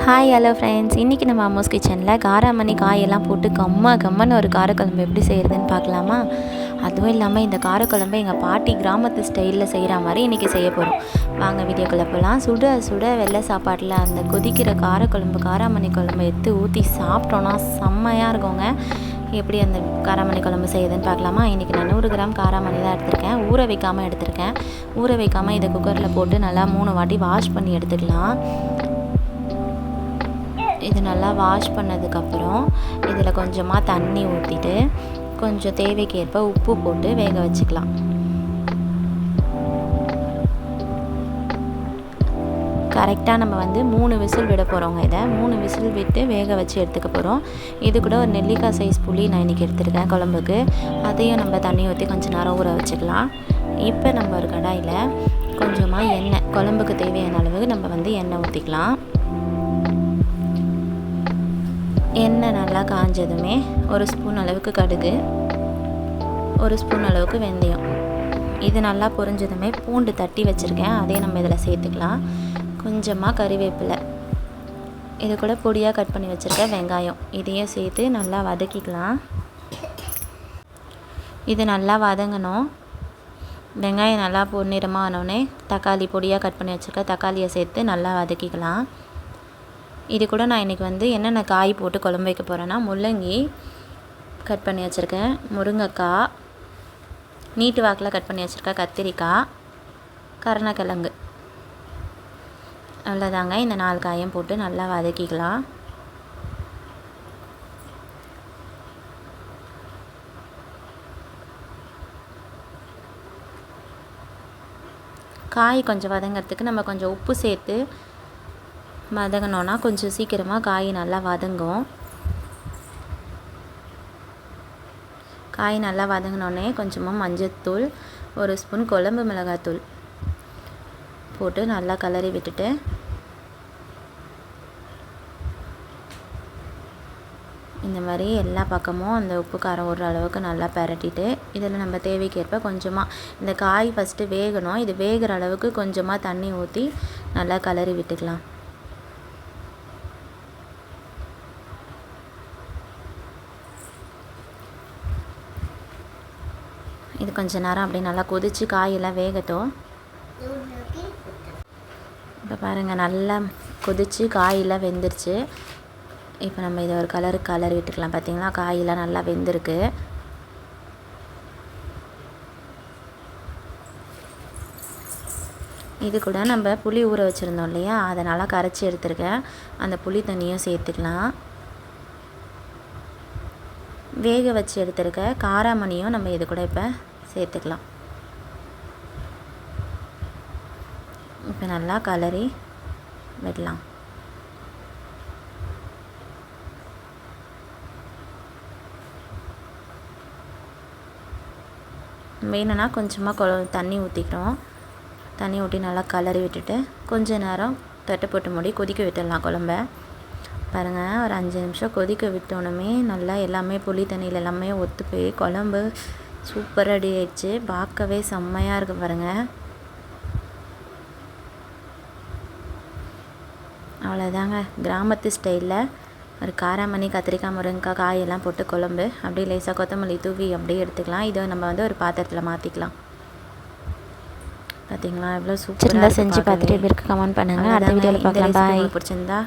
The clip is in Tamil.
ஹாய் ஹலோ ஃப்ரெண்ட்ஸ், இன்றைக்கி நம்ம அம்மோஸ் கிச்சனில் காராமணி காயெல்லாம் போட்டு கம்மன்னு ஒரு காரக்குழம்பு எப்படி செய்கிறதுன்னு பார்க்கலாமா. அதுவும் இல்லாமல் இந்த காரக்குழம்பு எங்கள் பாட்டி கிராமத்து ஸ்டைலில் செய்கிற மாதிரி இன்றைக்கி செய்ய போகிறோம். வாங்க வீடியோக்குள்ளே போகலாம். சுட சுட வெள்ளை சாப்பாட்டில் அந்த கொதிக்கிற காரக்குழம்பு காராமணி குழம்பு எடுத்து ஊற்றி சாப்பிட்டோன்னா செம்மையாக இருக்குங்க. எப்படி அந்த காராமணி குழம்பு செய்யுதுன்னு பார்க்கலாமா. இன்றைக்கி நான் 100 கிராம் காராமணி தான் எடுத்திருக்கேன். ஊற வைக்காமல் எடுத்திருக்கேன். ஊற வைக்காமல் இதை குக்கரில் போட்டு நல்லா 3 வாட்டி வாஷ் பண்ணி எடுத்துக்கலாம். இது நல்லா வாஷ் பண்ணதுக்கப்புறம் இதில் கொஞ்சமாக தண்ணி ஊற்றிட்டு கொஞ்சம் தேவைக்கேற்ப உப்பு போட்டு வேக வச்சுக்கலாம். கரெக்டாக நம்ம 3 விசில் விட போகிறோங்க. இதை 3 விசில் விட்டு வேக வச்சு எடுத்துக்க போகிறோம். இது கூட ஒரு நெல்லிக்காய் சைஸ் புளி நான் இன்றைக்கி எடுத்துருக்கேன் குழம்புக்கு. அதையும் நம்ம தண்ணி ஊற்றி கொஞ்சம் நேரம் ஊற வச்சுக்கலாம். இப்போ நம்ம ஒரு கடாயில் கொஞ்சமாக எண்ணெய், குழம்புக்கு தேவையான அளவுக்கு நம்ம எண்ணெய் ஊற்றிக்கலாம். எண்ணெய் நல்லா காஞ்சதுமே 1 ஸ்பூன் அளவுக்கு கடுகு, 1 ஸ்பூன் அளவுக்கு வெந்தயம், இது நல்லா பொரிஞ்சதுமே பூண்டு தட்டி வச்சுருக்கேன், அதையும் நம்ம இதில் சேர்த்துக்கலாம். கொஞ்சமாக கறிவேப்பிலை, இது கூட பொடியாக கட் பண்ணி வச்சுருக்கேன் வெங்காயம், இதையும் சேர்த்து நல்லா வதக்கிக்கலாம். இது நல்லா வதங்கணும். வெங்காயம் நல்லா பொன்னிறமாக ஆனோடனே தக்காளி, பொடியாக கட் பண்ணி வச்சுருக்கேன் தக்காளியை சேர்த்து நல்லா வதக்கிக்கலாம். இது கூட நான் இன்றைக்கி என்னென்ன காய் போட்டு குழம்பு வைக்க போகிறேன்னா, முள்ளங்கி கட் பண்ணி வச்சுருக்கேன், முருங்கைக்காய் நீட்டு வாக்கில் கட் பண்ணி வச்சுருக்கேன், கத்திரிக்காய், கருணக்கிழங்கு, அவ்வளோதாங்க. இந்த 4 காயும் போட்டு நல்லா வதக்கிக்கலாம். காய் கொஞ்சம் வதங்கிறதுக்கு நம்ம கொஞ்சம் உப்பு சேர்த்து வதங்கினோன்னா கொஞ்சம் சீக்கிரமாக காய் நல்லா வதங்கும். காய் நல்லா வதங்கினோடனே கொஞ்சமாக மஞ்சள்தூள், 1 ஸ்பூன் குழம்பு மிளகாத்தூள் போட்டு நல்லா கிளறி விட்டுட்டு இந்த மாதிரி எல்லா பக்கமும் அந்த உப்பு காரம் ஒரு அளவுக்கு நல்லா பரட்டிட்டு இதில் நம்ம தேவைக்கேற்ப கொஞ்சமாக இந்த காய் ஃபஸ்ட்டு வேகணும். இது வேகிற அளவுக்கு கொஞ்சமாக தண்ணி ஊற்றி நல்லா கிளறி விட்டுக்கலாம். இது கொஞ்சம் நேரம் அப்படியே நல்லா கொதித்து காயெல்லாம் வேகட்டும். இப்போ பாருங்கள், நல்லா கொதித்து காயெல்லாம் வெந்துருச்சு. இப்போ நம்ம இதை ஒரு கலர் விட்டுக்கலாம். பார்த்திங்களா, காயெல்லாம் நல்லா வெந்திருக்கு. இது கூட நம்ம புளி ஊற வச்சுருந்தோம் இல்லையா, அதை நல்லா கரைச்சி எடுத்துருக்கேன். அந்த புளி தண்ணியும் சேர்த்துக்கலாம். வேக வச்சு எடுத்துருக்க காராமணியும் நம்ம இது கூட இப்போ சேர்த்துக்கலாம். இப்போ நல்லா கலரி விடலாம். வேணும்னா கொஞ்சமாக தண்ணி ஊற்றிக்கிறோம். தண்ணி ஊற்றி நல்லா கலரி விட்டுட்டு கொஞ்ச நேரம் தட்டு போட்டு மூடி கொதிக்க விட்டுடலாம் குழம்ப. பாருங்கள், ஒரு 5 நிமிஷம் கொதிக்க விட்டோன்னே நல்லா எல்லாமே புளி தண்ணியில் எல்லாமே ஒத்து போய் குழம்பு சூப்பர் ரெடி ஆயிடுச்சு. பார்க்கவே செம்மையாக இருக்குது பாருங்கள். அவ்வளோதாங்க, கிராமத்து ஸ்டைலில் ஒரு காராமணி, கத்திரிக்காய், முருங்கைக்காய், காயெல்லாம் போட்டு குழம்பு. அப்படியே லேசாக கொத்தமல்லி தூவி அப்படியே எடுத்துக்கலாம். இதை நம்ம ஒரு பாத்திரத்தில் மாற்றிக்கலாம். பார்த்தீங்களா, எவ்வளோ சூப்பராக செஞ்சு பார்த்துட்டு எப்படி இருக்குது கமெண்ட் பண்ணுங்கள். அடுத்த வீடியோவில் பார்க்கலாம். பாய். பிடிச்சிருந்தா